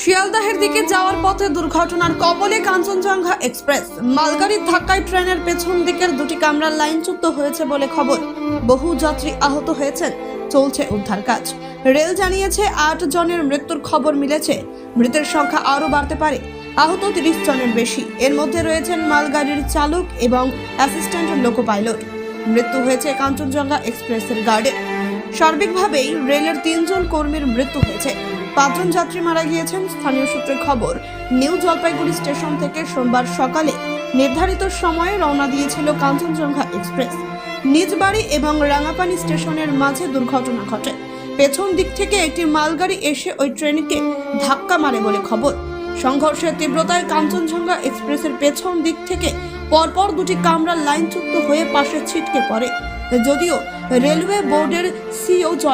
শিয়ালদাহের দিকে যাওয়ার পথে দুর্ঘটনার কবলে কাঞ্চনজঙ্ঘা এক্সপ্রেস। মালগাড়ির ধাক্কায় ট্রেনের পেছন দিকের দুটি কামরার লাইনচ্যুত হয়েছে বলে খবর। বহু যাত্রী আহত হয়েছেন, চলছে উদ্ধার কাজ। রেল জানিয়েছে 8 জনের মৃত্যুর খবর মিলেছে। মৃতের সংখ্যা আরও বাড়তে পারে। আহত 30 জনের বেশি। এর মধ্যে রয়েছেন মালগাড়ির চালক এবং অ্যাসিস্ট্যান্ট লোকো পাইলট। মৃত্যু হয়েছে কাঞ্চনজঙ্ঘা এক্সপ্রেসের গার্ডে। সার্বিকভাবেই রেলের 3 জন কর্মীর মৃত্যু হয়েছে। 5 জন যাত্রী মারা গিয়েছেন। স্থানীয় সূত্রে খবর, নিউ জলপাইগুড়ি স্টেশন থেকে সোমবার সকালে নির্ধারিত সময়ে রওনা দিয়েছিল কাঞ্চনজঙ্ঘা এক্সপ্রেস। নিজ বাড়ি এবং রাঙাপানি স্টেশনের মাঝে দুর্ঘটনা ঘটে। পেছন দিক থেকে একটি মালগাড়ি এসে ওই ট্রেনকে ধাক্কা মারে বলে খবর। সংঘর্ষের তীব্রতায় কাঞ্চনজঙ্ঘা এক্সপ্রেসের পেছন দিক থেকে পরপর দুটি কামরার লাইনচ্যুত হয়ে পাশে ছিটকে পড়ে। যদিও রেলওয়ে বোর্ডের সিইও জয়া